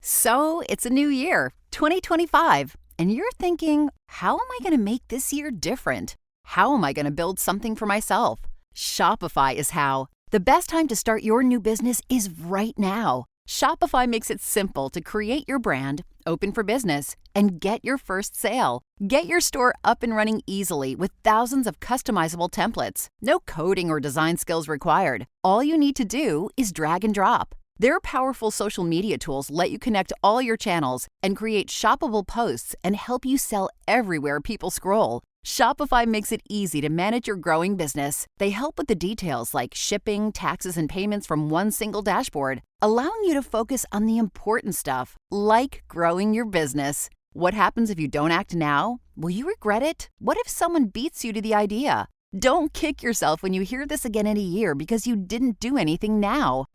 So it's a new year, 2025, and you're thinking, how am I going to make this year different? How am I going to build something for myself? Shopify is how. The best time to start your new business is right now. Shopify makes it simple to create your brand, open for business, and get your first sale. Get your store up and running easily with thousands of customizable templates. No coding or design skills required. All you need to do is drag and drop. Their powerful social media tools let you connect all your channels and create shoppable posts and help you sell everywhere people scroll. Shopify makes it easy to manage your growing business. They help with the details like shipping, taxes, and payments from one single dashboard, allowing you to focus on the important stuff, like growing your business. What happens if you don't act now? Will you regret it? What if someone beats you to the idea? Don't kick yourself when you hear this again in a year because you didn't do anything now.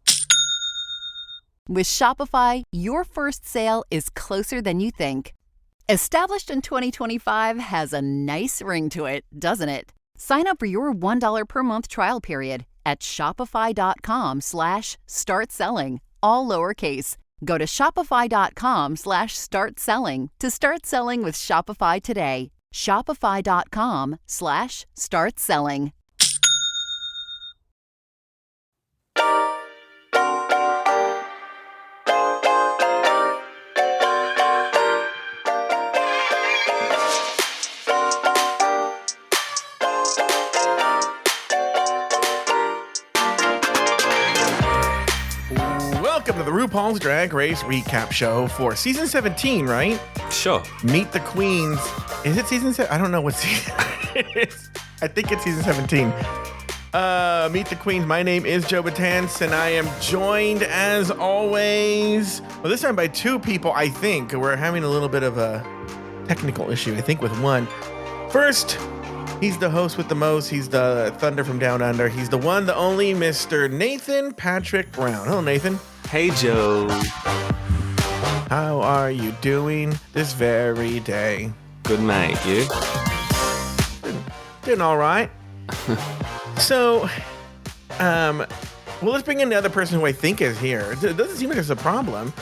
With Shopify, your first sale is closer than you think. Established in 2025 has a nice ring to it, doesn't it? Sign up for your $1 per month trial period at shopify.com/start selling, all lowercase. Go to shopify.com/start selling to start selling with Shopify today. Shopify.com/start selling. Welcome to the RuPaul's Drag Race recap show for season 17, right? Sure. Meet the Queens. Is it season 7? I don't know what season it is. I think it's season 17. Meet the Queens. My name is Joe Batance, and I am joined, as always, well, this time by two people, I think. We're having a little bit of a technical issue, I think, with one. First, he's the host with the most. He's the Thunder from Down Under. He's the one, the only Mr. Nathan Patrick Brown. Hello, Nathan. Hey, Joe. How are you doing this very day? Good, mate. You? Doing all right. So, well, let's bring in the other person who I think is here. It doesn't seem like it's a problem.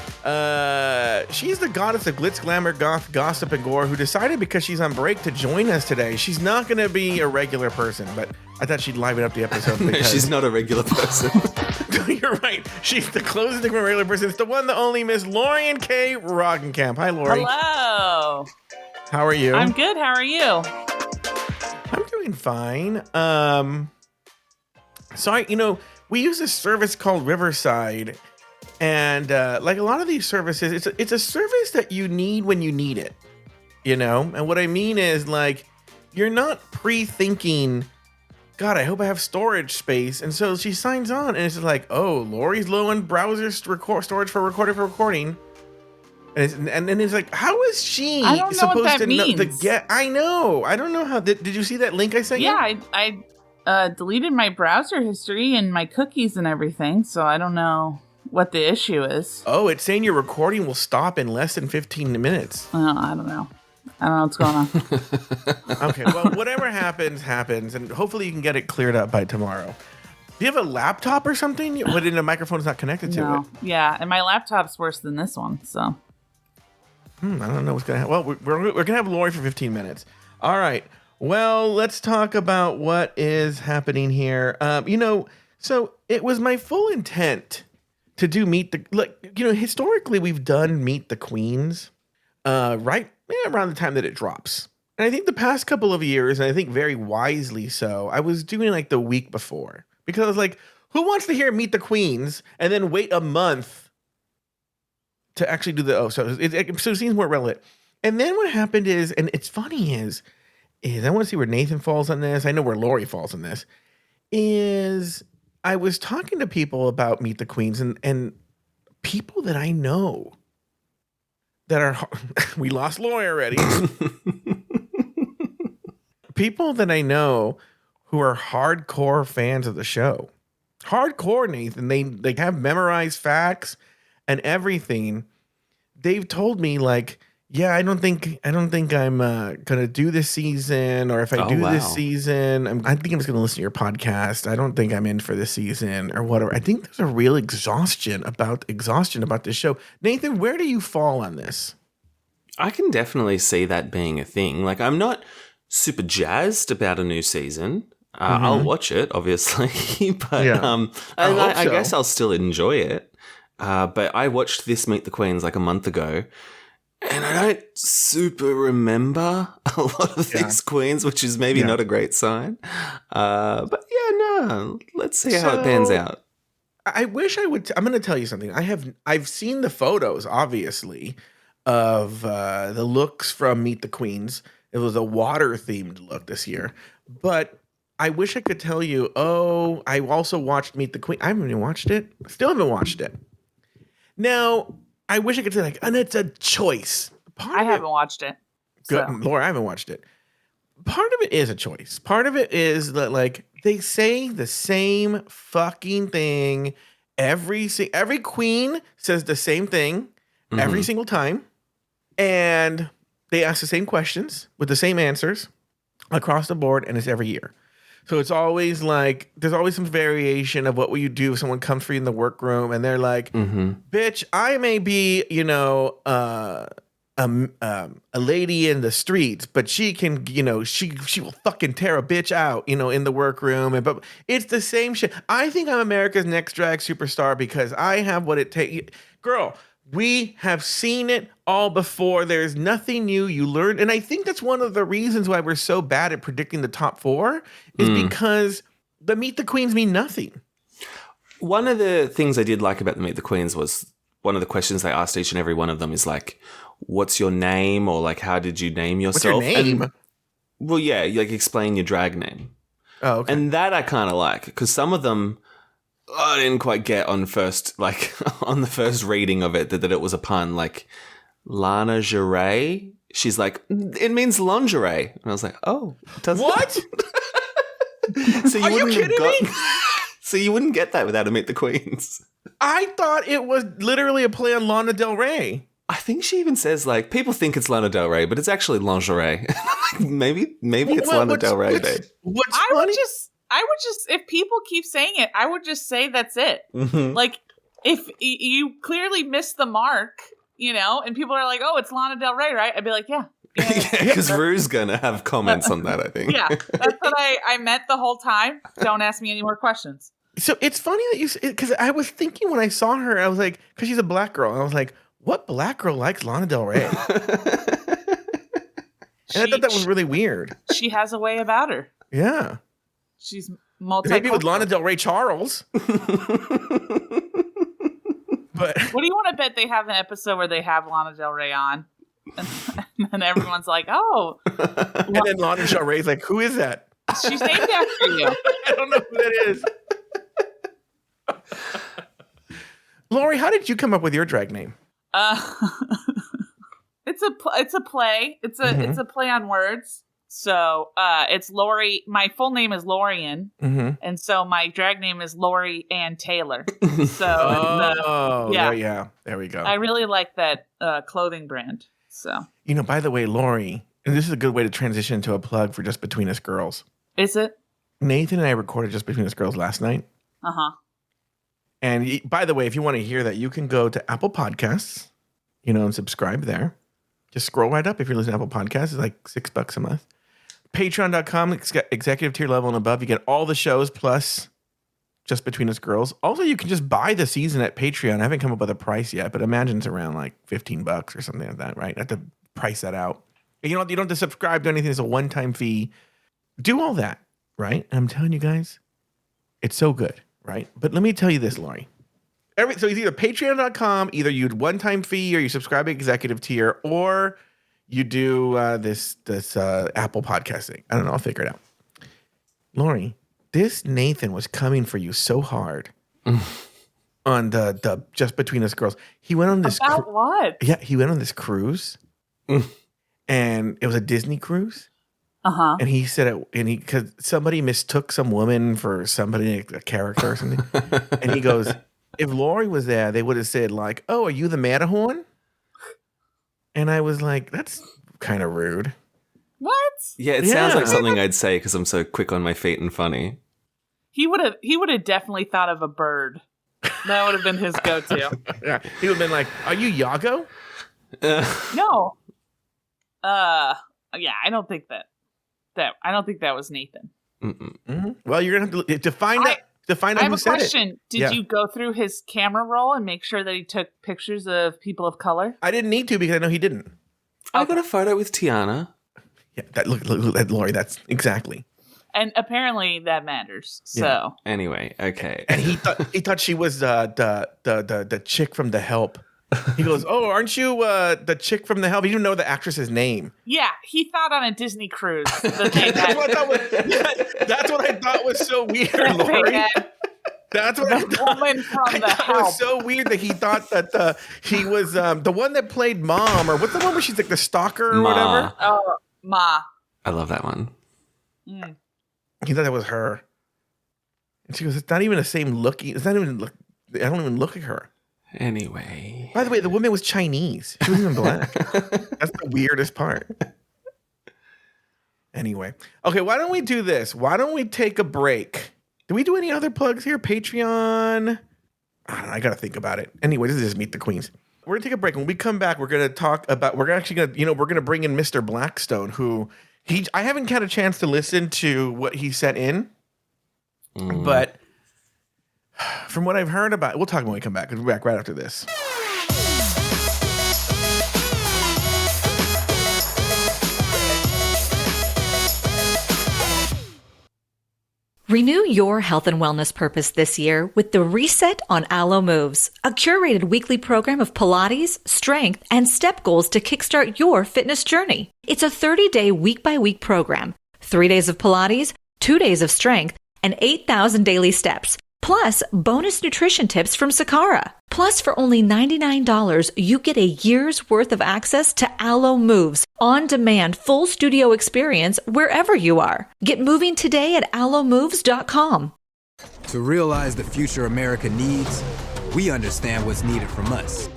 She's the goddess of glitz, glamour, goth, gossip, and gore who decided because she's on break to join us today. She's not going to be a regular person, but I thought she'd liven up the episode. No, she's not a regular person. You're right. She's the closest thing from a regular person. It's the one, the only Miss Lorian K. Roggenkamp. Hi, Lori. Hello. How are you? I'm good. How are you? I'm doing fine. So we use a service called Riverside, and like a lot of these services, it's a service that you need when you need it, And what I mean is, like, you're not pre-thinking, God, I hope I have storage space. And so she signs on, and it's just like, oh, Lori's low on browser storage for recording. And then it's like, how is she supposed to know? I know. I don't know how. Did you see that link I sent you? Yeah, I deleted my browser history and my cookies and everything, so I don't know what the issue is. Oh, it's saying your recording will stop in less than 15 minutes. I don't know. I don't know what's going on. Okay, well, whatever happens, and hopefully you can get it cleared up by tomorrow. Do you have a laptop or something? But the microphone's not connected to it. Yeah, and my laptop's worse than this one, so. I don't know what's going to happen. Well, we're going to have Lori for 15 minutes. All right. Well, let's talk about what is happening here. So it was my full intent to do historically we've done Meet the Queens, right around the time that it drops. And I think the past couple of years, and I think very wisely so, I was doing like the week before because I was like, who wants to hear Meet the Queens and then wait a month to actually do so it seems more relevant. And then what happened is, and it's funny is I want to see where Nathan falls on this. I know where Lori falls on this. Is I was talking to people about Meet the Queens and people that I know that are we lost Lori already. People that I know who are hardcore fans of the show. Hardcore, Nathan. They have memorized facts and everything. They've told me, like, Yeah, I don't think I'm gonna do this season, or if I Oh, do this wow. season, I think I'm just gonna listen to your podcast. I don't think I'm in for this season or whatever. I think there's a real exhaustion about this show. Nathan, where do you fall on this? I can definitely see that being a thing. Like, I'm not super jazzed about a new season. I'll watch it, obviously, but Yeah. and hope I so. guess I'll still enjoy it. But I watched this Meet the Queens like a month ago, and I don't super remember a lot of these queens, which is maybe not a great sign. But yeah, no, let's see how it pans out. I wish I would. I'm going to tell you something. I've seen the photos, obviously, of the looks from Meet the Queens. It was a water themed look this year, but I wish I could tell you. Oh, I also watched Meet the Queen. I haven't even watched it. Still haven't watched it. Now, I wish I could say and it's a choice. I haven't watched it. Good, So. Laura, I haven't watched it. Part of it is a choice. Part of it is that they say the same fucking thing. Every queen says the same thing every single time, and they ask the same questions with the same answers across the board, and it's every year. So it's always there's always some variation of what will you do if someone comes for you in the workroom, and they're like, "Bitch, I may be, a lady in the streets, but she can, she will fucking tear a bitch out, in the workroom." But it's the same shit. I think I'm America's next drag superstar because I have what it takes. Girl, we have seen it all before. There's nothing new. You learn. And I think that's one of the reasons why we're so bad at predicting the top four is because the Meet the Queens mean nothing. One of the things I did like about the Meet the Queens was one of the questions they asked each and every one of them is like, what's your name? Or like, how did you name yourself? What's your name? Well, yeah, like explain your drag name. Oh, okay. And that I kind of like because some of them I didn't quite get on on the first reading of it that it was a pun. Like Lana Geray, she's like, it means lingerie. And I was like, oh, does What? So you Are you wouldn't have kidding me? So you wouldn't get that without a Meet the Queens. I thought it was literally a play on Lana Del Rey. I think she even says like people think it's Lana Del Rey, but it's actually lingerie. maybe it's Lana Del Rey, babe. What's I funny? would just, if people keep saying it, I would just say that's it. Like, if you clearly missed the mark, and people are like, oh, it's Lana Del Rey, right? I'd be like, yeah. Because Rue's gonna have comments on that, I think. Yeah, that's what I meant the whole time. Don't ask me any more questions. So it's funny that you, because I was thinking when I saw her, I was like, because she's a black girl, and I was like, what black girl likes Lana Del Rey? And I thought that was really weird. She has a way about her. Yeah. She's multicultural. Maybe with Lana Del Rey Charles. But what do you want to bet they have an episode where they have Lana Del Rey on? And then everyone's like, oh. And then Lana Del Rey's like, who is that? She's named after you. I don't know who that is. Lori, how did you come up with your drag name? It's a play. It's a play on words. So it's Lori. My full name is Lorian, and so my drag name is Lori Ann Taylor. So yeah, there we go. I really like that clothing brand. So by the way, Lori, and this is a good way to transition into a plug for Just Between Us Girls. Is it? Nathan and I recorded Just Between Us Girls last night. And by the way, if you want to hear that, you can go to Apple Podcasts, and subscribe there. Just scroll right up if you're listening to Apple Podcasts. It's like $6 a month. Patreon.com, executive tier level and above. You get all the shows plus Just Between Us Girls. Also, you can just buy the season at Patreon. I haven't come up with a price yet, but imagine it's around like $15 or something like that, right? I have to price that out. You don't have to subscribe to anything. It's a one-time fee. Do all that, right? And I'm telling you guys, it's so good, right? But let me tell you this, Lori. So it's either patreon.com, either you one-time fee or you subscribe to executive tier, or you do this Apple podcast thing. I don't know. I'll figure it out. Lori, this Nathan was coming for you so hard on the Just Between Us Girls. He went on this. About what? Yeah, he went on this cruise, and it was a Disney cruise. And he said it, because somebody mistook some woman for somebody, a character or something. And he goes, if Lori was there, they would have said like, "Oh, are you the Matterhorn?" And I was like, that's kind of rude. What? Yeah, it sounds like something I'd say because I'm so quick on my feet and funny. He would have definitely thought of a bird. That would have been his go-to. Yeah, he would have been like, "Are you Yago?" No. Yeah, I don't think that was Nathan. Mm-hmm. Well, you're gonna have to find out. To find out I have who a said question. it. Did you go through his camera roll and make sure that he took pictures of people of color? I didn't need to because I know he didn't. I got a photo with Tiana. Yeah, look, Lori. That's exactly. And apparently that matters. So Yeah. Anyway, okay. And he thought she was the chick from The Help. He goes, "Oh, aren't you the chick from The Help?" He didn't know the actress's name. yeah, he thought on a Disney cruise that they That's what I thought was so weird, Lori. That's what I thought. Woman from I The thought it Help. was so weird that he thought that he was the one that played Mom, or what's the one where she's like the stalker or whatever. Oh, Ma. I love that one. Mm. He thought that was her. And she goes, "It's not even the same look. It's not even look. I don't even look like her." Anyway. By the way, the woman was Chinese. She wasn't even black. That's the weirdest part. Anyway. Okay, why don't we do this? Why don't we take a break? Do we do any other plugs here? Patreon? I don't know. I got to think about it. Anyway, this is just Meet the Queens. We're going to take a break. When we come back, we're going to talk about, we're going to bring in Mr. Blackstone, who I haven't had a chance to listen to what he sent in, but from what I've heard about, we'll talk when we come back. We'll be back right after this. Renew your health and wellness purpose this year with the Reset on Alo Moves, a curated weekly program of Pilates, strength, and step goals to kickstart your fitness journey. It's a 30-day week-by-week program, 3 days of Pilates, 2 days of strength, and 8,000 daily steps, plus bonus nutrition tips from Sakara. Plus, for only $99, you get a year's worth of access to Alo Moves, on-demand full studio experience wherever you are. Get moving today at alomoves.com. To realize the future America needs, we understand what's needed from us.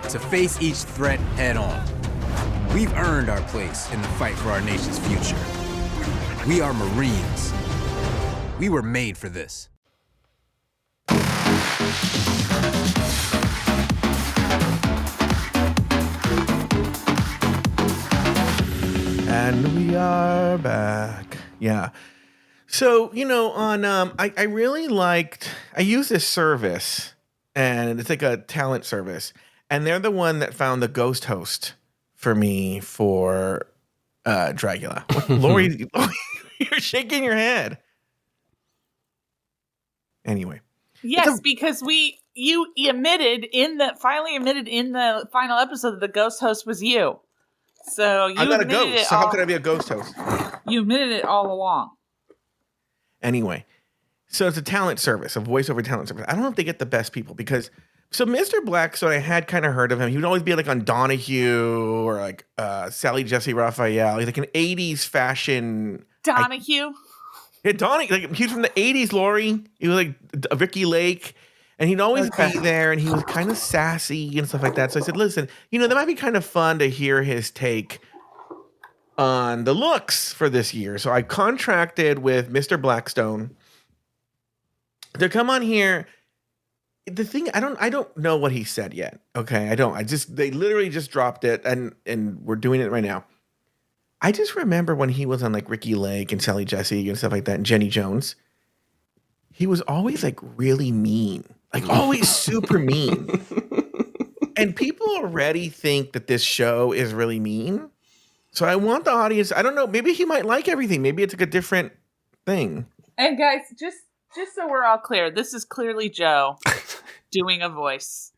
To face each threat head on. We've earned our place in the fight for our nation's future. We are Marines. We were made for this. And we are back. Yeah. So, on I really liked, I use this service, and it's like a talent service, and they're the one that found the ghost host for me for Dragula. Lori, you're shaking your head. Anyway. Yes, because you finally admitted in the final episode that the ghost host was you. So you I'm not a admitted ghost. it So how could I be a ghost host? You admitted it all along. Anyway, so it's a talent service, a voiceover talent service. I don't know if they get the best people because Mr. Blackstone, I had kind of heard of him. He would always be like on Donahue or like Sally Jesse Raphael. He's like an 80s fashion. Donahue? Yeah, Donahue. Like, he was from the 80s, Lori. He was like Ricky Lake. And he'd always be there, and he was kind of sassy and stuff like that. So I said, listen, that might be kind of fun to hear his take on the looks for this year. So I contracted with Mr. Blackstone to come on here. The thing, I don't know what he said yet. Okay, I don't. They literally just dropped it, and we're doing it right now. I just remember when he was on like Ricky Lake and Sally Jesse and stuff like that, and Jenny Jones. He was always like really mean. Like always super mean. And people already think that this show is really mean. So I want the audience, I don't know, maybe he might like everything. Maybe it's like a different thing. And guys, just so we're all clear, this is clearly Joe doing a voice.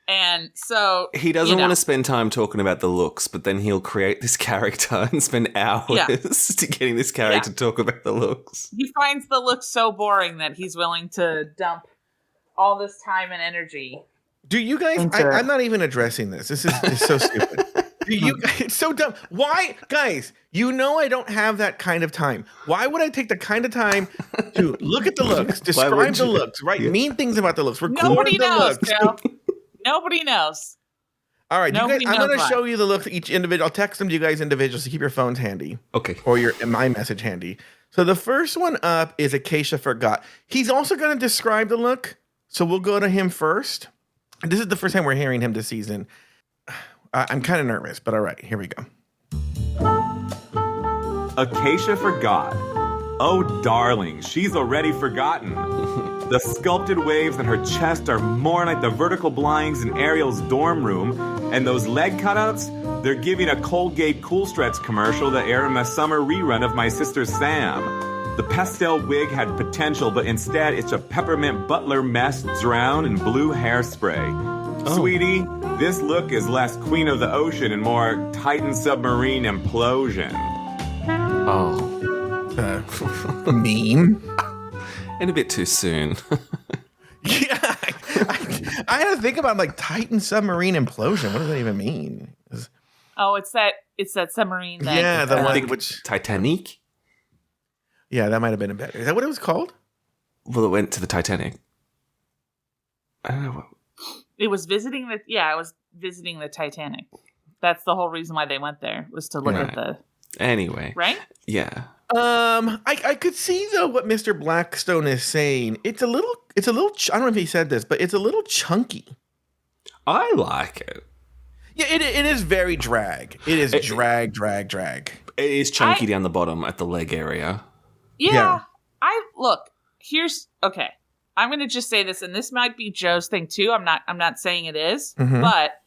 And so he doesn't want to spend time talking about the looks, but then he'll create this character and spend hours to getting this character to talk about the looks. He finds the looks so boring that he's willing to dump all this time and energy. Do you guys? I'm not even addressing this. This is so stupid. It's so dumb. Why, guys? I don't have that kind of time. Why would I take the kind of time to look at the looks, describe the looks, write mean things about the looks, record Nobody the knows, looks? Joe. Nobody knows. All right, you guys, Nobody I'm going to knows show you the look each individual. I'll text them to you guys individually, so keep your phones handy. Okay. Or your my message handy. So the first one up is Acacia Forgot. He's also going to describe the look, so we'll go to him first. This is the first time we're hearing him this season. I'm kind of nervous, but all right, here we go. Acacia Forgot. Oh, darling, she's already forgotten. The sculpted waves in her chest are more like the vertical blinds in Ariel's dorm room, and those leg cutouts, they're giving a Colgate Cool Stretch commercial that aired in a summer rerun of My Sister Sam. The pastel wig had potential, but instead it's a peppermint butler mess drowned in blue hairspray. Oh. Sweetie, this look is less Queen of the Ocean and more Titan Submarine Implosion. Oh. Meme? And a bit too soon. Yeah. I had to think about like Titan Submarine Implosion. What does that even mean? Oh, it's that submarine that... Yeah, the one which... Titanic? Yeah, that might have been better. Is that what it was called? Well, it went to the Titanic. I don't know what... It was visiting the Titanic. That's the whole reason why they went there, was to look at the... Anyway. Right? Yeah. I could see though what Mr. Blackstone is saying. It's a little. I don't know if he said this, but it's a little chunky. I like it. Yeah, it is very drag. It is drag. It is chunky down the bottom at the leg area. Yeah. Okay. I'm going to just say this, and this might be Joe's thing too. I'm not saying it is, but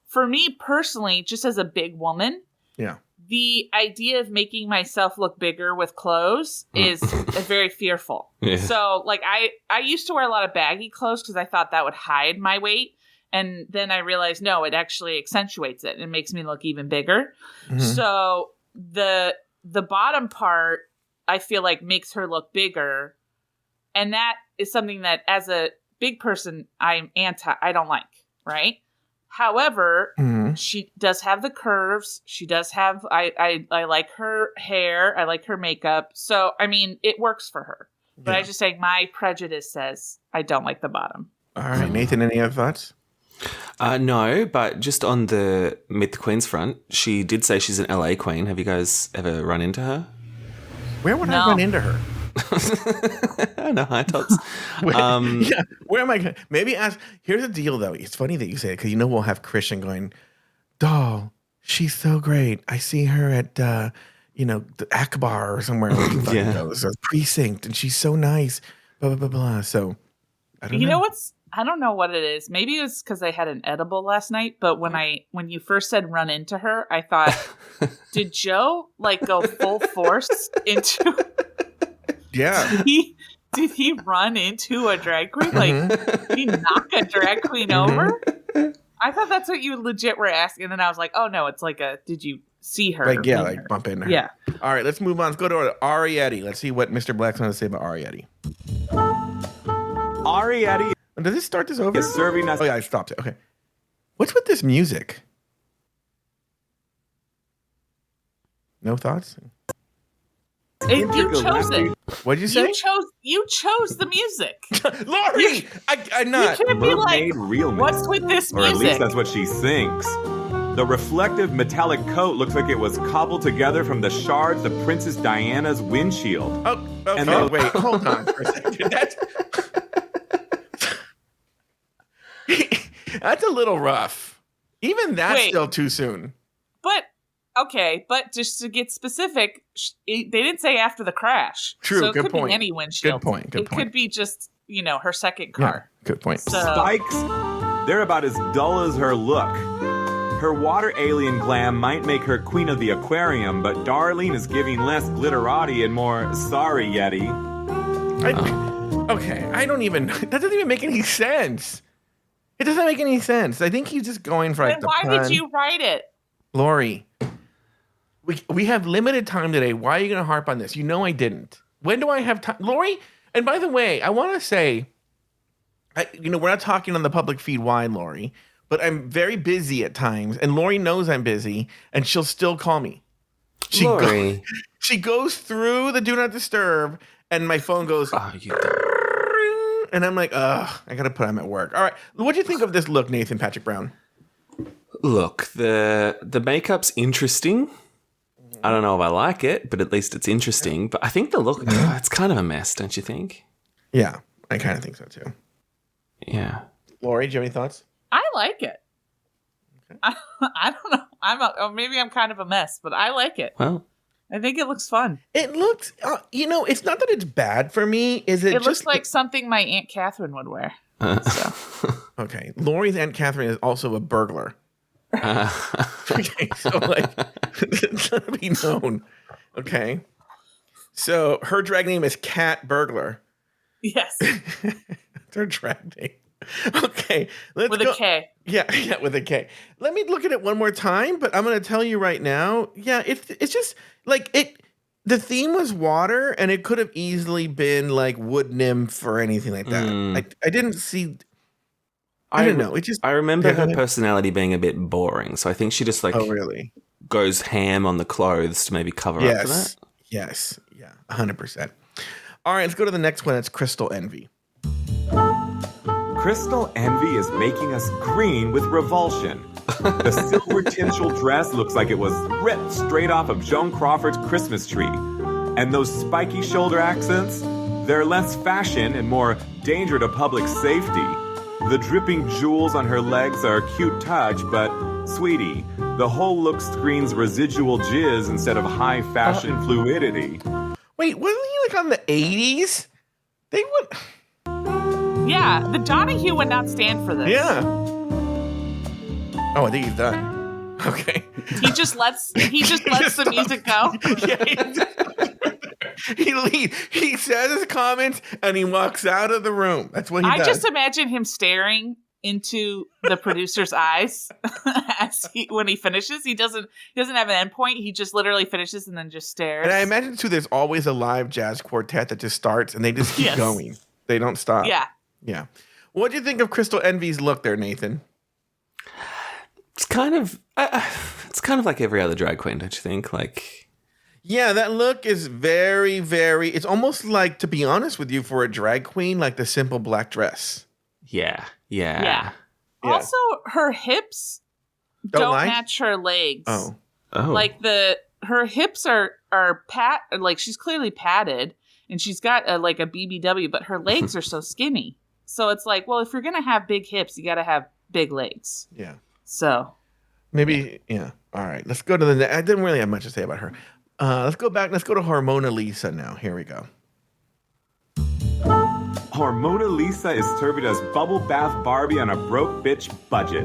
for me personally, just as a big woman, yeah, the idea of making myself look bigger with clothes is very fearful. Yeah. So, like, I used to wear a lot of baggy clothes because I thought that would hide my weight. And then I realized, no, it actually accentuates it and makes me look even bigger. Mm-hmm. So the bottom part, I feel like, makes her look bigger. And that is something that, as a big person, I don't like, right? However, she does have the curves. She does have, I like her hair. I like her makeup. So, I mean, it works for her. But I just say my prejudice says I don't like the bottom. All right. Nathan, any other thoughts? No, but just on the Meet the Queens front, she did say she's an LA queen. Have you guys ever run into her? Where would I run into her? I don't know, high tops. Where am I going? Maybe ask. Here's the deal, though. It's funny that you say it because we'll have Christian going, doll, she's so great. I see her at, the Akbar or somewhere. Goes, or Precinct, and she's so nice. Blah, blah, blah, blah. So, I don't know. I don't know what it is. Maybe it was because I had an edible last night. But when you first said run into her, I thought, did Joe go full force into? Yeah. Did he run into a drag queen? Did he knock a drag queen over? I thought that's what you legit were asking. And then I was like, oh no, it's did you see her? Bump into her. Yeah. All right, let's move on. Let's go to Arietti. Let's see what Mr. Black's going to say about Arietti. Arietti. Does this start this over? Is serving us. Oh yeah, I stopped it. Okay. What's with this music? No thoughts? You chose it. What did you say? You chose the music. Lori! I'm not. You can't be Mermaid realness. What's with this music? Or at least that's what she thinks. The reflective metallic coat looks like it was cobbled together from the shards of Princess Diana's windshield. Oh, okay. Wait, hold on for a second. That's a little rough. Even that's still too soon. But just to get specific, they didn't say after the crash. True, so it good could point. be any windshield. Good point. It could be just, her second car. Yeah, good point. So, Spikes, they're about as dull as her look. Her water alien glam might make her queen of the aquarium, but Darlene is giving less glitterati and more sorry, Yeti. I don't even... That doesn't even make any sense. It doesn't make any sense. I think he's just going for then why did you write it? Lori, we have limited time today. Why are you going to harp on this? I didn't. When do I have time? Lori, and by the way, I want to say, we're not talking on the public feed why, Lori, but I'm very busy at times, and Lori knows I'm busy, and she'll still call me. Lori. She goes through the Do Not Disturb, and my phone goes... And I'm like, I got to put him at work. All right. What do you think of this look, Nathan Patrick Brown? Look, the makeup's interesting. I don't know if I like it, but at least it's interesting. But I think the look, it's kind of a mess, don't you think? Yeah, I kind of think so too. Yeah. Lori, do you have any thoughts? I like it. Okay. I don't know. Maybe I'm kind of a mess, but I like it. Well, I think it looks fun. It looks, it's not that it's bad for me. It just looks like something my Aunt Catherine would wear. Okay. Lori's Aunt Catherine is also a burglar. Okay, so it's gonna be known. Okay. So her drag name is Cat Burglar. Yes. It's her drag name. Okay. Let's with go. A K. Yeah, with a K. Let me look at it one more time, but I'm gonna tell you right now. Yeah, it's just like it. The theme was water, and it could have easily been like wood nymph or anything like that. I didn't see. I don't know. It just. I remember her personality being a bit boring, so I think she just really goes ham on the clothes to maybe cover up for that. Yes. Yeah. 100%. All right. Let's go to the next one. It's Crystal Envy. Crystal Envy is making us green with revulsion. The silver tinsel dress looks like it was ripped straight off of Joan Crawford's Christmas tree. And those spiky shoulder accents, they're less fashion and more danger to public safety. The dripping jewels on her legs are a cute touch, but, sweetie, the whole look screens residual jizz instead of high fashion fluidity. Wait, wasn't he on the 80s? They would... Yeah, the Donahue would not stand for this. Yeah. Oh, I think he's done. Okay. He just lets the music go. Yeah, he says his comments and he walks out of the room. That's what he does. I just imagine him staring into the producer's eyes when he finishes. He doesn't have an end point. He just literally finishes and then just stares. And I imagine too, there's always a live jazz quartet that just starts and they just keep going. They don't stop. Yeah. What do you think of Crystal Envy's look there, Nathan? It's kind of like every other drag queen, don't you think? Yeah, that look is very, very. It's almost like, to be honest with you, for a drag queen, like the simple black dress. Yeah. Also, her hips don't match her legs. Oh. Like her hips are like she's clearly padded, and she's got a BBW, but her legs are so skinny. So it's like, well, if you're gonna have big hips, you got to have big legs. Yeah. So maybe, yeah. All right, let's go to the next. I didn't really have much to say about her. Let's go back. Let's go to Hormona Lisa now. Here we go. Hormona Lisa is serving as bubble bath Barbie on a broke bitch budget.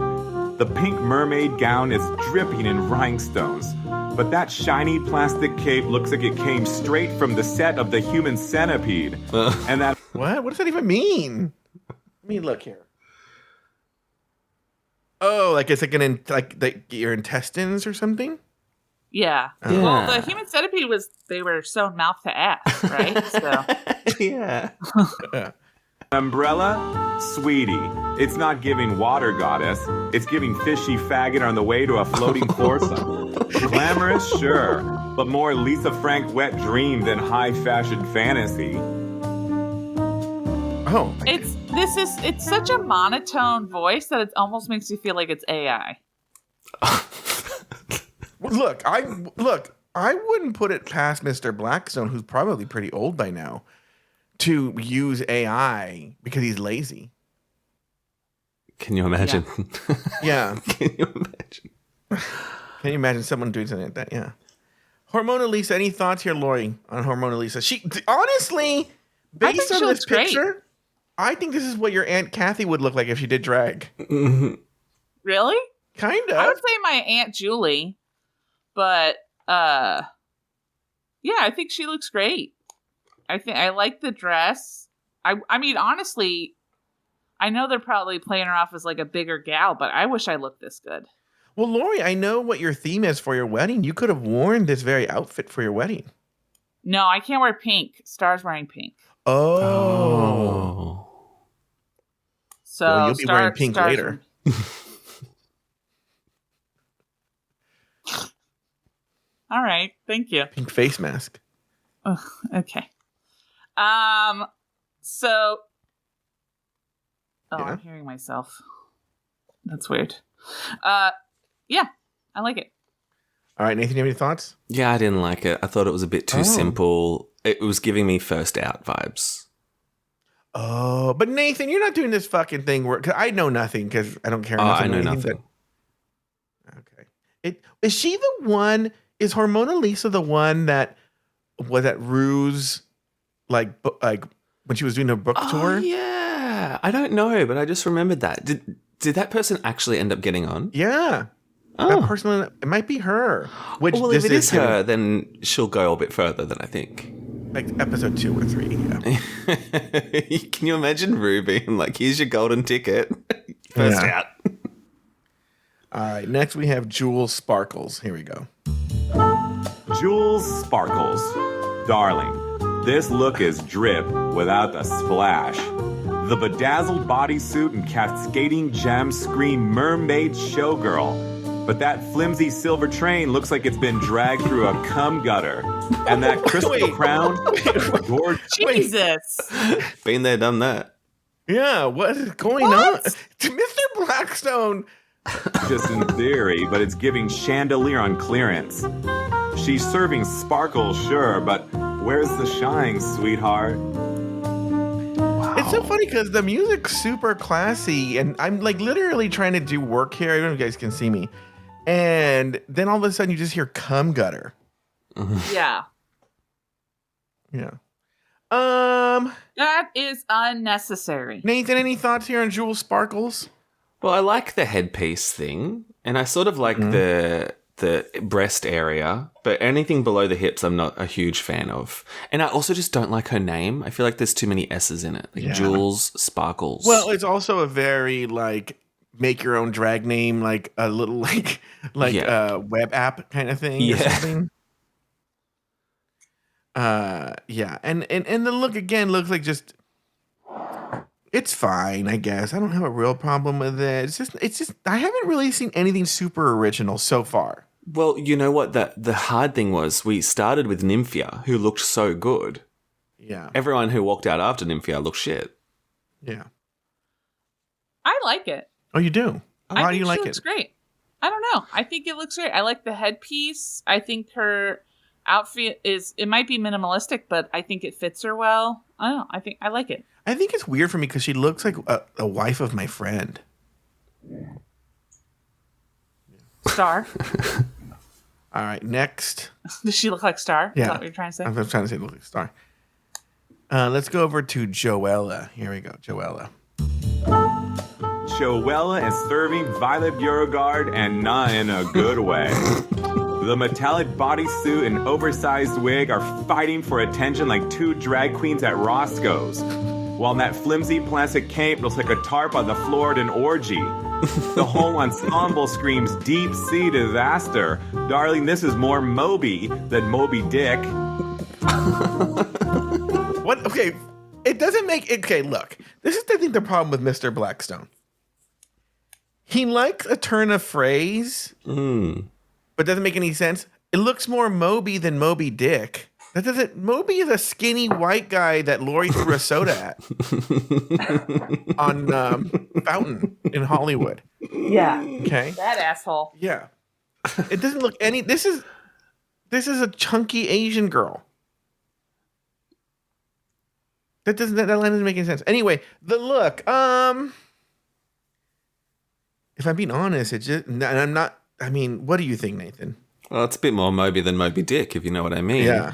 The pink mermaid gown is dripping in rhinestones, but that shiny plastic cape looks like it came straight from the set of The Human Centipede. And that what does that even mean? Let me look here. Oh, like it's like your intestines or something? Yeah. Well, The Human Centipede they were sewn mouth to ass, right? So yeah. Umbrella, sweetie. It's not giving water goddess. It's giving fishy faggot on the way to a floating foursome. Glamorous, sure, but more Lisa Frank wet dream than high fashion fantasy. Oh, it's such a monotone voice that it almost makes you feel like it's AI. Look, I wouldn't put it past Mr. Blackstone, who's probably pretty old by now, to use AI because he's lazy. Can you imagine? Yeah. Can you imagine? Can you imagine someone doing something like that? Yeah. Hormona Lisa, any thoughts here, Lori, on Hormona Lisa? She honestly, based on this picture, great. I think this is what your Aunt Kathy would look like if she did drag. Really? Kind of. I would say my Aunt Julie, but yeah, I think she looks great. I like the dress. I mean, honestly, I know they're probably playing her off as like a bigger gal, but I wish I looked this good. Well, Lori, I know what your theme is for your wedding. You could have worn this very outfit for your wedding. No, I can't wear pink. Star's wearing pink. Oh. So well, you'll be wearing pink later. All right. Thank you. Pink face mask. Oh, okay. So. Oh, yeah. I'm hearing myself. That's weird. Yeah, I like it. All right, Nathan, you have any thoughts? Yeah, I didn't like it. I thought it was a bit too simple. It was giving me First Out vibes. Oh, but Nathan, you're not doing this fucking thing where, cause I know nothing because I don't care. I know nothing. Okay. Is she the one, is Hormona Lisa the one that was at Rue's, like when she was doing the book tour? Yeah. I don't know, but I just remembered that. Did that person actually end up getting on? Yeah. Oh. That person, it might be her. Which Well, if it is her, then she'll go a bit further than I think. Like episode 2 or 3, yeah. Can you imagine Rue being like, here's your golden ticket. First out. All right, next we have Jules Sparkles. Here we go. Jules Sparkles. Darling, this look is drip without the splash. The bedazzled bodysuit and cascading gems scream mermaid showgirl. But that flimsy silver train looks like it's been dragged through a cum gutter. And that crystal crown, gorgeous. Jesus. Been there, done that. Yeah, what is going on? Mr. Blackstone. Just in theory, but it's giving chandelier on clearance. She's serving sparkle, sure, but where's the shine, sweetheart? It's so funny because the music's super classy, and I'm like literally trying to do work here. I don't know if you guys can see me. And then all of a sudden you just hear cum gutter. Yeah. Yeah. That is unnecessary. Nathan, any thoughts here on Jules Sparkles? Well, I like the headpiece thing, and I sort of like the breast area, but anything below the hips I'm not a huge fan of. And I also just don't like her name. I feel like there's too many S's in it. Like Jules Sparkles. Well, it's also a very like make your own drag name, like a little like web app kind of thing or something. Yeah. And the look again looks like just it's fine, I guess. I don't have a real problem with it. It's just I haven't really seen anything super original so far. Well, you know what? The hard thing was we started with Nymphia, who looked so good. Yeah. Everyone who walked out after Nymphia looked shit. Yeah. I like it. Oh, you do? Why do you like it? Looks great. I don't know. I think it looks great. I like the headpiece. I think her outfit it might be minimalistic, but I think it fits her well. I don't know. I like it. I think it's weird for me because she looks like a wife of my friend. Star. All right, next. Does she look like Star? Yeah. Is that what you're trying to say? I'm trying to say look like Star. Let's go over to Joella. Here we go, Joella. Joella is serving Violet Beauregard, and not in a good way. The metallic bodysuit and oversized wig are fighting for attention like two drag queens at Roscoe's, while that flimsy plastic cape looks like a tarp on the floor at an orgy. The whole ensemble screams deep sea disaster. Darling, this is more Moby than Moby Dick. What? Okay, it doesn't make it. Okay, look, this is I think the problem with Mr. Blackstone. He likes a turn of phrase, but doesn't make any sense. It looks more Moby than Moby Dick. That doesn't. Moby is a skinny white guy that Lori threw a soda at on Fountain in Hollywood. Yeah. Okay. That asshole. Yeah. It doesn't look any. This is a chunky Asian girl. That line doesn't make any sense. Anyway, the look. If I'm being honest, it just. And I'm not. I mean, what do you think, Nathan? Well, it's a bit more Moby than Moby Dick, if you know what I mean. Yeah.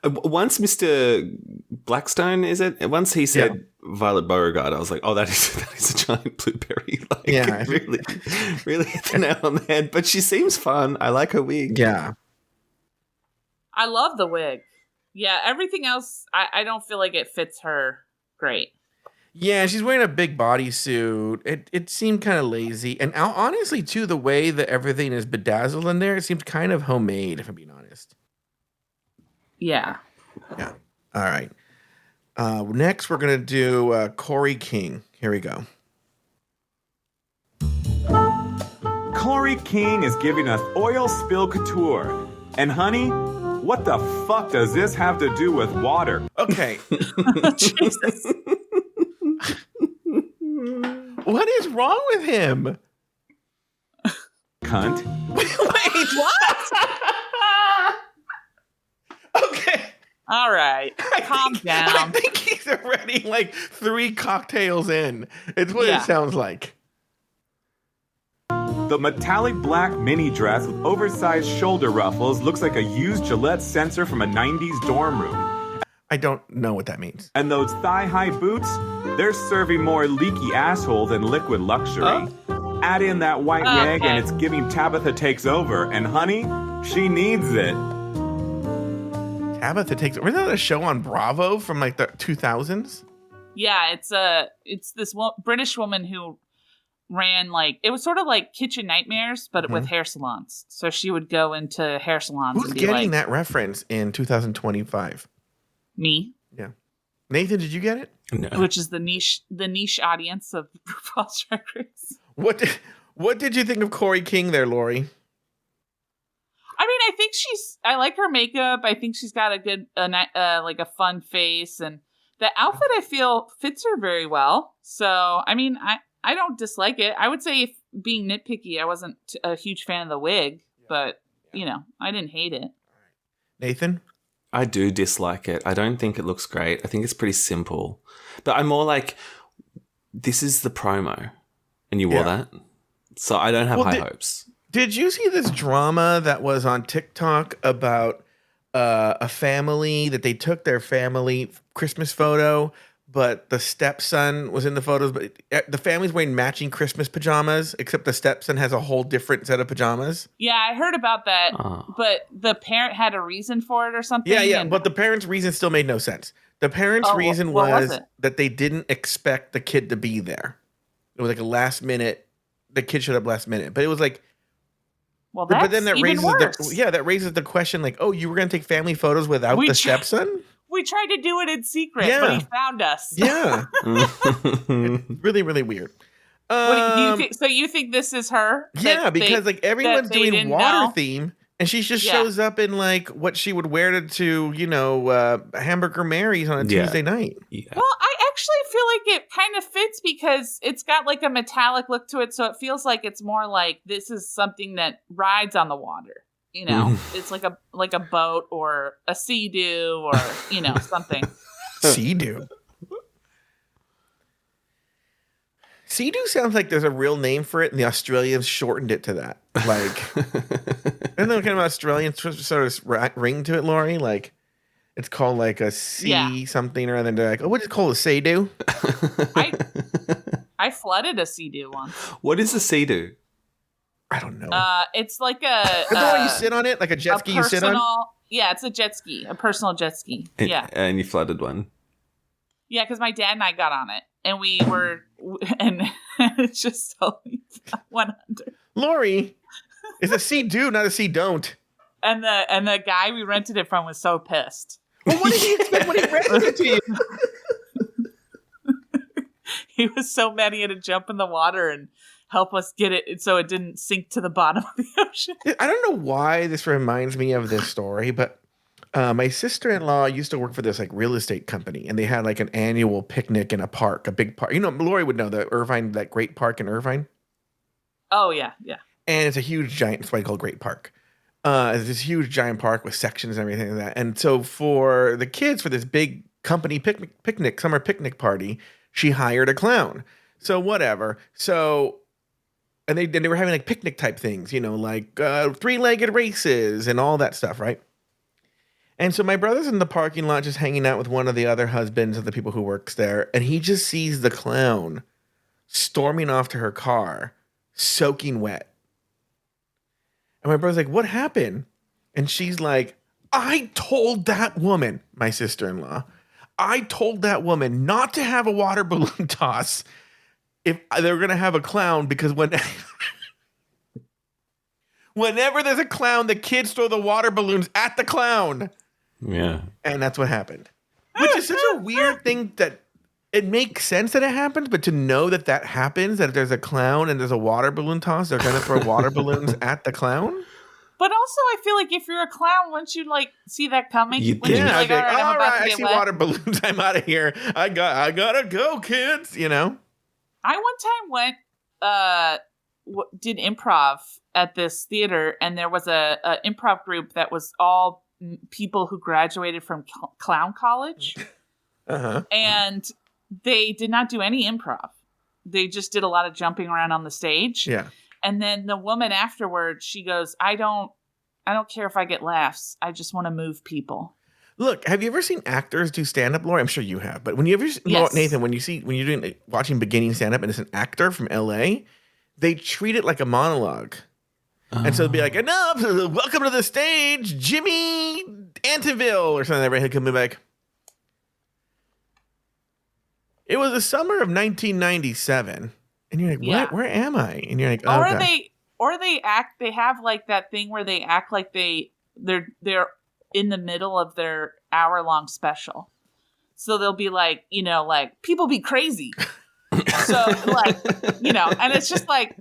Once Mr. Blackstone, is it? Once he said Violet Beauregard, I was like, oh, that is a giant blueberry. Like, Yeah. really hit the nail on the head. But she seems fun. I like her wig. Yeah. I love the wig. Yeah, everything else, I don't feel like it fits her great. Yeah, she's wearing a big bodysuit. It seemed kind of lazy. And honestly, too, the way that everything is bedazzled in there, it seems kind of homemade, if I'm being honest. Yeah. Yeah. All right. Next, we're going to do Corey King. Here we go. Corey King is giving us oil spill couture. And honey, what the fuck does this have to do with water? Okay. Jesus. What is wrong with him? cunt. Wait, what? Okay. All right. Calm down. I think he's already like 3 cocktails in. It's what it sounds like. The metallic black mini dress with oversized shoulder ruffles looks like a used Gillette sensor from a 90s dorm room. I don't know what that means. And those thigh-high boots, they're serving more leaky asshole than liquid luxury. Add in that white wig and it's giving Tabitha Takes Over. And honey, she needs it. Tabitha Takes Over. Wasn't that a show on Bravo from like the 2000s? Yeah, it's this British woman who ran it was sort of like Kitchen Nightmares, but with hair salons. So she would go into hair salons. Who's getting that reference in 2025? Me. Yeah. Nathan, did you get it? No. Which is the niche audience of RuPaul's Drag Race. What did you think of Corey King there, Lori? I mean, I think I like her makeup. I think she's got a good, a fun face, and the outfit I feel fits her very well. So, I mean, I don't dislike it. I would say, if being nitpicky, I wasn't a huge fan of the wig, but I didn't hate it. Nathan? I do dislike it. I don't think it looks great. I think it's pretty simple. But I'm more like, this is the promo, and you wore that. So I don't have high hopes. Did you see this drama that was on TikTok about a family that they took their family Christmas photo, but the stepson was in the photos, but the family's wearing matching Christmas pajamas, except the stepson has a whole different set of pajamas? Yeah, I heard about that, but the parent had a reason for it or something? Yeah, but the parent's reason still made no sense. The parent's reason was that they didn't expect the kid to be there. It was like a last minute, the kid showed up last minute, but it was like, well, that's but then that even raises worse. that raises the question, like, oh, you were going to take family photos without the stepson? We tried to do it in secret, but he found us. Yeah. Really, really weird. What do you think? So you think this is her? Yeah, because everyone's doing water theme, and she just shows up in what she would wear to Hamburger Mary's on a Tuesday night. Yeah. Well, I actually feel like it kind of fits because it's got a metallic look to it, so it feels like it's more like this is something that rides on the water. It's like a boat or a sea-doo or something. Sea-doo. Sea-doo sounds like there's a real name for it, and the Australians shortened it to that. Isn't there kind of Australian sort of ring to it, Lori? It's called a sea something or other. They're like, oh, what is it called? A sea-doo? I flooded a sea-doo once. What is a sea-doo? I don't know. It's like a... the one you sit on it? Like a jet ski you sit on? Yeah, it's a jet ski. A personal jet ski. Yeah. And you flooded one. Yeah, because my dad and I got on it. And we were... And it's just totally went under. Lori, it's a sea-do, not a sea-don't. And the guy we rented it from was so pissed. Well, what did he expect when he rented it to you? He was so mad he had to jump in the water and help us get it so it didn't sink to the bottom of the ocean. I don't know why this reminds me of this story, but my sister-in-law used to work for this real estate company, and they had an annual picnic in a park, a big park. Lori would know the Irvine, that great park in Irvine. Oh yeah, yeah. And it's a huge giant, it's why it's called Great Park. It's this huge giant park with sections and everything like that. And so for the kids, for this big company picnic, summer picnic party, she hired a clown. So whatever. So, and they were having picnic type things, 3-legged races and all that stuff, right? And so my brother's in the parking lot just hanging out with one of the other husbands of the people who works there. And he just sees the clown storming off to her car, soaking wet. And my brother's like, what happened? And she's like, I told that woman, my sister-in-law, I told that woman not to have a water balloon toss if they were going to have a clown, because whenever there's a clown, the kids throw the water balloons at the clown. Yeah. And that's what happened. Which is such a weird thing that it makes sense that it happens, but to know that happens, that if there's a clown and there's a water balloon toss, they're going to throw water balloons at the clown? But also, I feel like if you're a clown, wouldn't you see that coming? I'd be like, all right, I see water balloons. I'm out of here. I gotta go, kids. I one time went, did improv at this theater, and there was a improv group that was all people who graduated from clown college. And they did not do any improv. They just did a lot of jumping around on the stage. Yeah. And then the woman afterwards, she goes, I don't care if I get laughs. I just want to move people. Look, have you ever seen actors do stand-up, Lori? I'm sure you have. But when you ever, Nathan, when you're watching beginning stand-up and it's an actor from LA, they treat it like a monologue. And so they'll be like, enough, welcome to the stage, Jimmy Antiville, or something. Everybody could be like, it was the summer of 1997. And you're like, what? Where am I? And you're like, oh, or they have like that thing where they act like they're in the middle of their hour-long special. So they'll be like, like, people be crazy. So, like, and it's just like,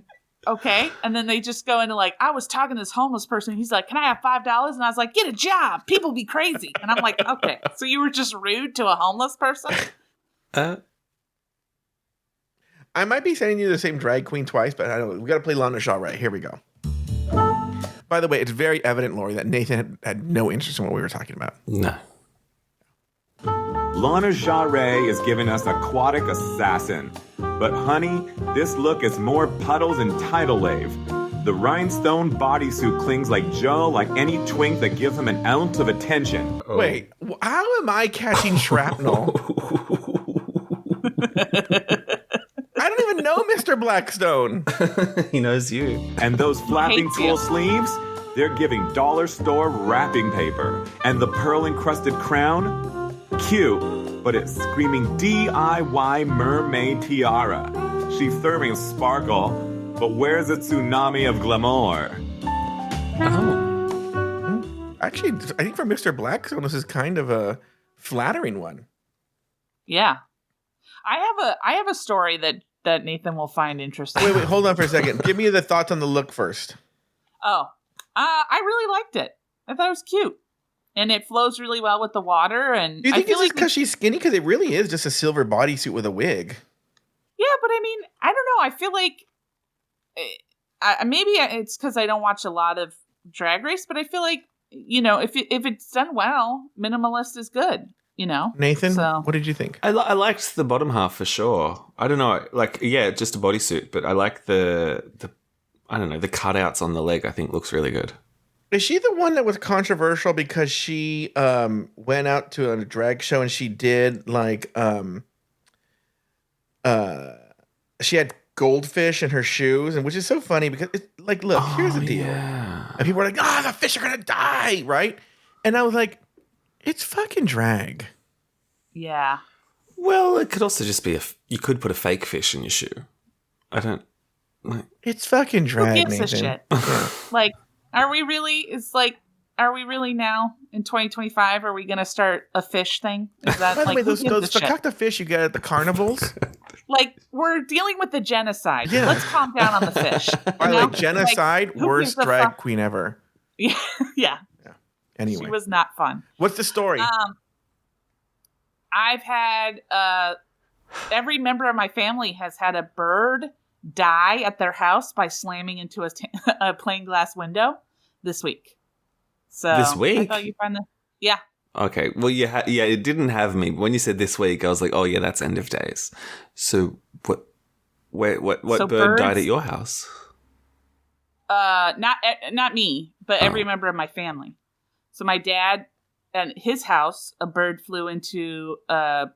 okay. And then they just go into like, I was talking to this homeless person. He's like, can I have $5? And I was like, get a job. People be crazy. And I'm like, okay. So you were just rude to a homeless person? I might be sending you the same drag queen twice, but I don't know. We got to play Lana Shaw right. Here we go. By the way, it's very evident, Lori, that Nathan had no interest in what we were talking about. No. Lana Jarre is giving us aquatic assassin. But honey, this look is more puddles and tidal wave. The rhinestone bodysuit clings like Joe, like any twink that gives him an ounce of attention. Oh. Wait, how am I catching shrapnel? I don't even know Mr. Blackstone. He knows you. And those flapping tulle sleeves, they're giving dollar store wrapping paper. And the pearl-encrusted crown, cute, but it's screaming DIY mermaid tiara. She's serving sparkle, but where's the tsunami of glamour? Actually, I think for Mr. Blackstone, this is kind of a flattering one. Yeah. I have a story that Nathan will find interesting. Wait, hold on for a second. Give me the thoughts on the look first. Oh, I really liked it. I thought it was cute. And it flows really well with the water. And Do you think it's just because she's skinny? Because it really is just a silver bodysuit with a wig. Yeah, but I mean, I don't know. I feel like maybe it's because I don't watch a lot of Drag Race, but I feel like, if it's done well, minimalist is good. Nathan, what did you think? I liked the bottom half for sure. I don't know, just a bodysuit, but I like the cutouts on the leg. I think looks really good. Is she the one that was controversial because she went out to a drag show and she did she had goldfish in her shoes, and which is so funny because it's like, look, here's the deal, and people were like, the fish are gonna die, right? And I was like, it's fucking drag. Yeah. Well, it could also just be you could put a fake fish in your shoe. I don't. It's fucking drag. Who gives a shit? Yeah. Like, are we really now in 2025? Are we going to start a fish thing? Is that by the way, those fakakta fish you get at the carnivals? Like, we're dealing with the genocide. Yeah. Let's calm down on the fish. Genocide, worst drag queen ever. Yeah. Anyway, she was not fun. What's the story? I've had every member of my family has had a bird die at their house by slamming into a plain glass window this week. So this week, I thought you'd find yeah. Okay, well, it didn't have me. When you said this week, I was like, oh yeah, that's end of days. So what bird died at your house? Not me, but every member of my family. So my dad, at his house, a bird flew into a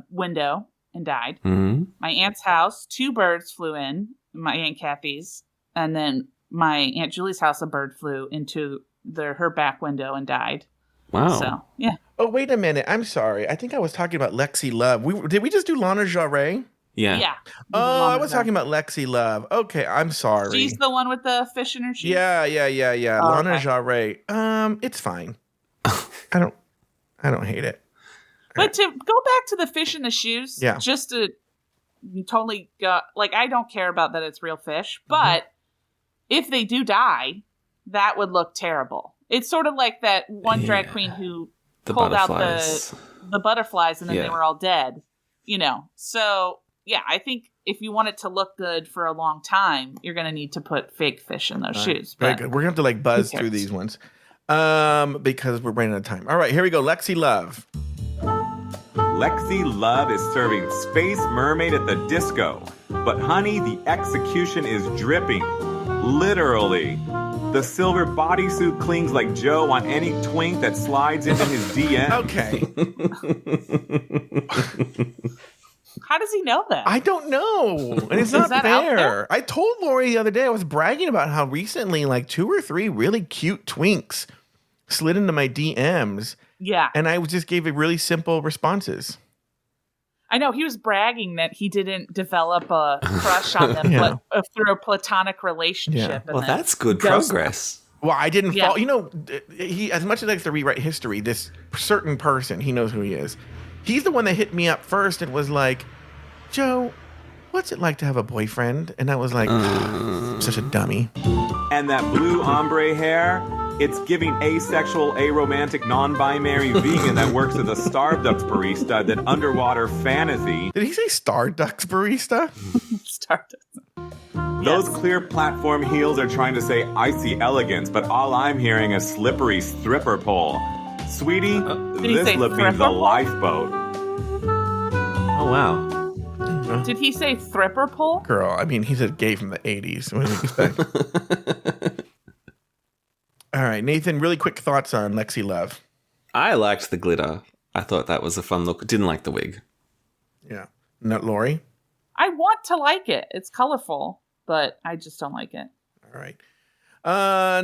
window and died. Mm-hmm. My aunt's house, 2 birds flew in, my Aunt Kathy's. And then my Aunt Julie's house, a bird flew into her back window and died. Wow. So, yeah. Oh, wait a minute. I'm sorry. I think I was talking about Lexi Love. Did we just do Lana Jarre? Yeah. Yeah. Oh, I was talking about Lexi Love. Okay, I'm sorry. She's the one with the fish in her shoes? Yeah. Oh, Lana Jarre. It's fine. I don't hate it. But to go back to the fish in the shoes, just to totally go, I don't care about that it's real fish, but if they do die, that would look terrible. It's sort of like that one drag queen who pulled out the butterflies and then they were all dead, So, yeah, I think if you want it to look good for a long time, you're going to need to put fake fish in those shoes. Very But good. We're going to have to buzz through these ones because we're running out of time. All right, here we go. Lexi Love. Lexi Love is serving Space Mermaid at the disco. But honey, the execution is dripping. Literally. The silver bodysuit clings like Joe on any twink that slides into his DM. Okay. how does he know that? I don't know. And it's not fair. I told Lori the other day, I was bragging about how recently, like 2 or 3 really cute twinks slid into my DMs. Yeah. And I just gave it really simple responses. I know he was bragging that he didn't develop a crush on them through a platonic relationship. Well, that's good progress. Well, I didn't fall. You know, he, as much as he likes to rewrite history, this certain person, he knows who he is. He's the one that hit me up first and was like, Joe, what's it like to have a boyfriend? And I was like, such a dummy. And that blue ombre hair, it's giving asexual, aromantic, non-binary vegan that works as a Starbucks barista, that underwater fantasy. Did he say Starbucks barista? Starbucks. Those clear platform heels are trying to say icy elegance, but all I'm hearing is slippery stripper pole. Sweetie, this look means the lifeboat. Oh, wow. Did he say thripper pole? Girl, I mean, he's a gay from the 80s. What do you expect? All right, Nathan, really quick thoughts on Lexi Love. I liked the glitter. I thought that was a fun look. Didn't like the wig. Yeah. Not Lori? I want to like it. It's colorful, but I just don't like it. All right.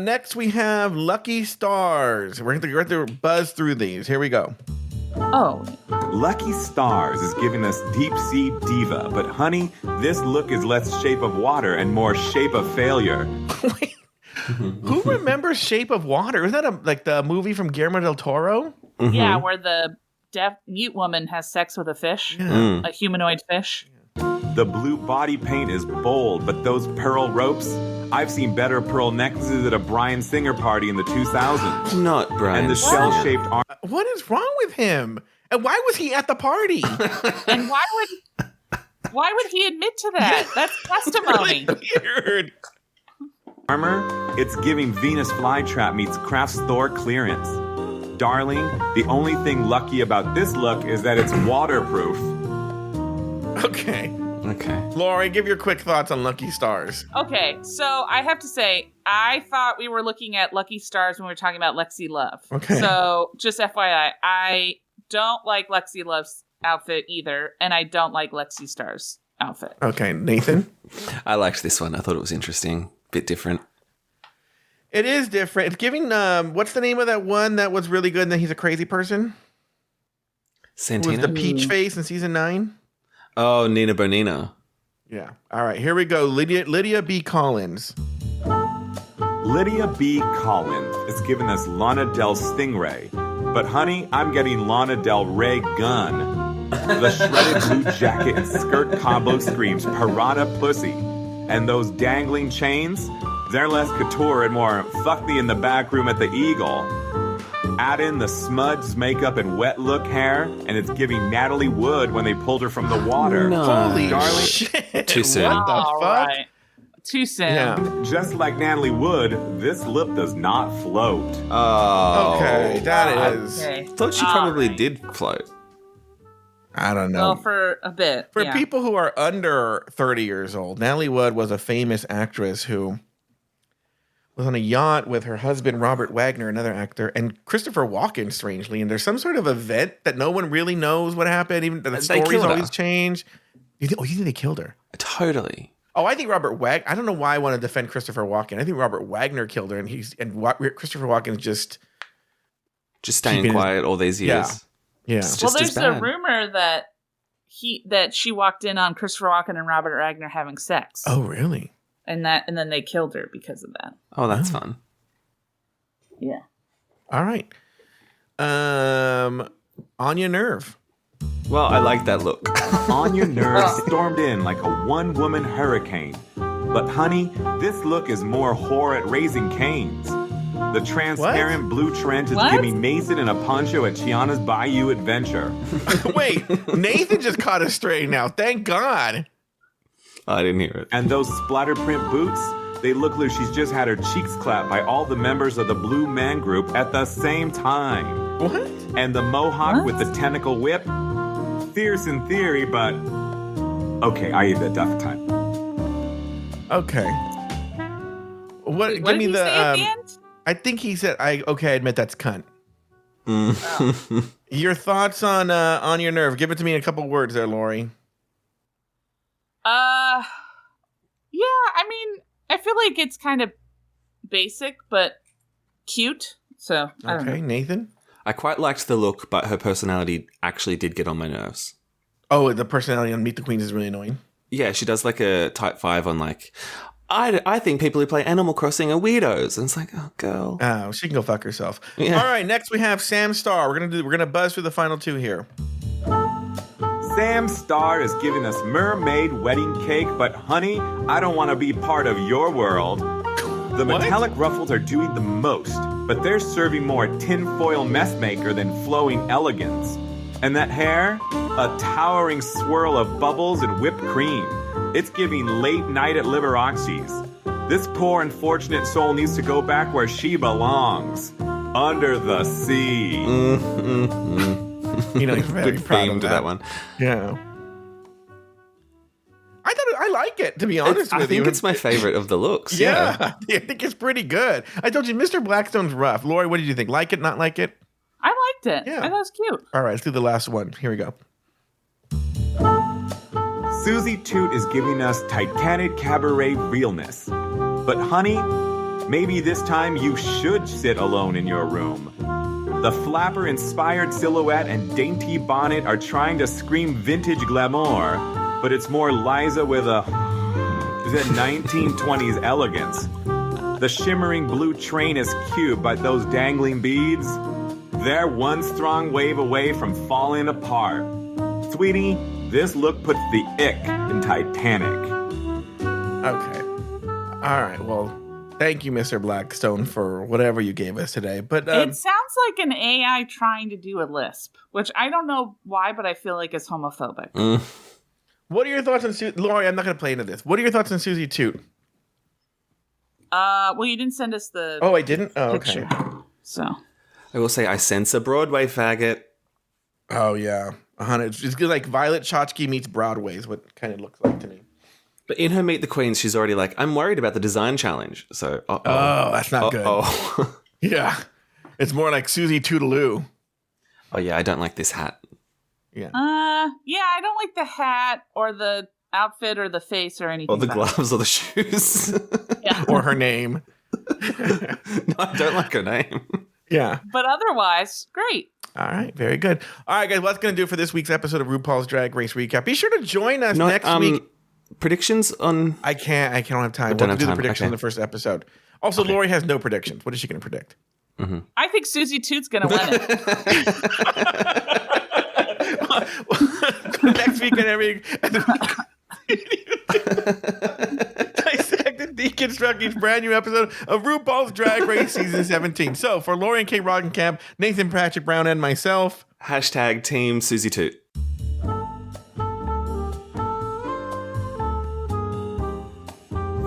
Next, we have Lucky Stars. We're going to buzz through these. Here we go. Oh. Lucky Stars is giving us deep sea diva, but honey, this look is less Shape of Water and more Shape of Failure. Wait. Who remembers Shape of Water? Isn't that like the movie from Guillermo del Toro? Mm-hmm. Yeah, where the deaf mute woman has sex with a fish, a humanoid fish. The blue body paint is bold, but those pearl ropes, I've seen better pearl necklaces at a Bryan Singer party in the 2000s. Not Bryan. And the shell-shaped arm. What is wrong with him? And why was he at the party? And why would he admit to that? That's testimony. Really weird. Armor, it's giving Venus flytrap meets Kraft's Thor clearance. Darling, the only thing lucky about this look is that it's waterproof. Okay. Okay. Lori, give your quick thoughts on Lucky Stars. Okay, so I have to say, I thought we were looking at Lucky Stars when we were talking about Lexi Love. Okay. So, just FYI, I don't like Lexi Love's outfit either, and I don't like Lexi Star's outfit. Okay, Nathan? I liked this one. I thought it was interesting. Bit different. It is different. It's giving, what's the name of that one that was really good and then he's a crazy person? Santina? Was the peach face in season 9? Oh, Nina Bonina. Yeah. All right, here we go. Lydia B. Collins. Lydia B. Collins is giving us Lana Del Stingray. But honey, I'm getting Lana Del Rey Gun. The shredded blue jacket and skirt combo screams piranha pussy. And those dangling chains, they're less couture and more fuck me in the back room at the Eagle. Add in the smudged makeup and wet look hair, and it's giving Natalie Wood when they pulled her from the water. No. Holy Darling. shit. Too soon. What the All fuck? right. Too soon. Yeah. Just like Natalie Wood, this lip does not float. Oh. Okay, that is. Okay. Thought she probably did float. I don't know. Well, for a bit. For yeah. people who are under 30 years old, Natalie Wood was a famous actress who was on a yacht with her husband, Robert Wagner, another actor, and Christopher Walken, strangely. And there's some sort of event that no one really knows what happened. Even the They stories killed her. always change. You think they killed her? Totally. Oh, I think Robert Wagner. I don't know why I want to defend Christopher Walken. I think Robert Wagner killed her, and Christopher Walken is just staying keeping quiet all these years. Yeah. It's Well, just as there's a bad. rumor that she walked in on Christopher Walken and Robert Wagner having sex. Oh, really? And then they killed her because of that. Oh, that's fun. Yeah. All right. Anya Nerve. Well, I like that look. Anya Nerve stormed in like a one-woman hurricane. But honey, this look is more whore at Raising Cane's. The transparent blue trench is What? giving Mason in a poncho at Chiana's Bayou Adventure. Wait, Nathan just caught us straight now. Thank God. I didn't hear it. And those splatter print boots, they look like she's just had her cheeks clapped by all the members of the Blue Man Group at the same time. What? And the mohawk with the tentacle whip, fierce in theory, but okay, I eat that duff time. Okay. What Wait, give me did he the say at the end? I think he said I admit that's cunt. Oh. Your thoughts on your nerve? Give it to me in a couple words there, Lori. Yeah, I mean, I feel like it's kind of basic, but cute. So, I don't know. Okay, Nathan? I quite liked the look, but her personality actually did get on my nerves. Oh, the personality on Meet the Queens is really annoying. Yeah, she does like a type 5 on like, I think people who play Animal Crossing are weirdos. And it's like, oh, girl. Oh, she can go fuck herself. Yeah. All right, next we have Sam Starr. We're gonna buzz through the final two here. Sam Starr is giving us mermaid wedding cake, but honey, I don't want to be part of your world. The metallic ruffles are doing the most, but they're serving more tinfoil messmaker than flowing elegance. And that hair? A towering swirl of bubbles and whipped cream. It's giving late night at Liberace's. This poor unfortunate soul needs to go back where she belongs. Under the sea. You know, he's very Good proud theme of to that one. Yeah. I like it, to be honest with you. I think it's my favorite of the looks. Yeah, I think it's pretty good. I told you, Mr. Blackstone's rough. Lori, what did you think? Like it, not like it? I liked it. Yeah. I thought it was cute. All right, let's do the last one. Here we go. Susie Toot is giving us Titanic cabaret realness. But honey, maybe this time you should sit alone in your room. The flapper-inspired silhouette and dainty bonnet are trying to scream vintage glamour, but it's more Liza with a 1920s elegance. The shimmering blue train is cute, but those dangling beads, they're one strong wave away from falling apart. Sweetie, this look puts the ick in Titanic. Okay. All right, well, thank you, Mr. Blackstone, for whatever you gave us today. But It sounds like an AI trying to do a lisp, which I don't know why, but I feel like it's homophobic. What are your thoughts on Susie? Lori, I'm not going to play into this. What are your thoughts on Susie Toot? Well, you didn't send us the Oh, I didn't? Oh, okay. picture. So, I will say I sense a Broadway faggot. Oh, yeah. It's good, like Violet Chachki meets Broadway is what it kind of looks like to me. But in her Meet the Queens, she's already like, I'm worried about the design challenge. So, Oh, that's not good. Oh, Yeah. It's more like Susie Tootaloo. oh yeah, I don't like this hat. Yeah. yeah, I don't like the hat or the outfit or the face or anything. Or the about it. gloves or the shoes. Yeah. Or her name. No, I don't like her name. Yeah. But otherwise, great. All right. Very good. All right, guys. What's going to do it for this week's episode of RuPaul's Drag Race Recap? Be sure to join us next week. Predictions on... I can't have time. don't We'll have do the time. prediction Okay. in the first episode. Also, Lori has no predictions. What is she going to predict? I think Susie Toot's going to win it. Next week and every dissect and deconstruct each brand new episode of RuPaul's Drag Race Season 17. So for Lori and Kate Roggenkamp, Nathan Patrick Brown, and myself, Hashtag Team Susie Toot.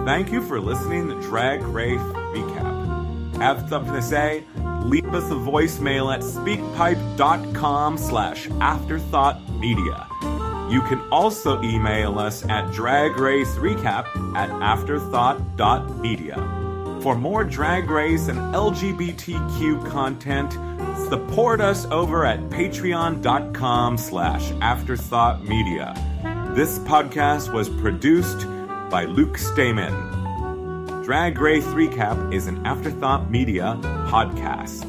Thank you for listening to Drag Race Recap. Have something to say? Leave us a voicemail at speakpipe.com/afterthoughtmedia. You can also email us at dragracerecap@afterthought.media. For more Drag Race and LGBTQ content, support us over at patreon.com/afterthoughtmedia. This podcast was produced by Luke Stamen. Drag Race Recap is an Afterthought Media podcast.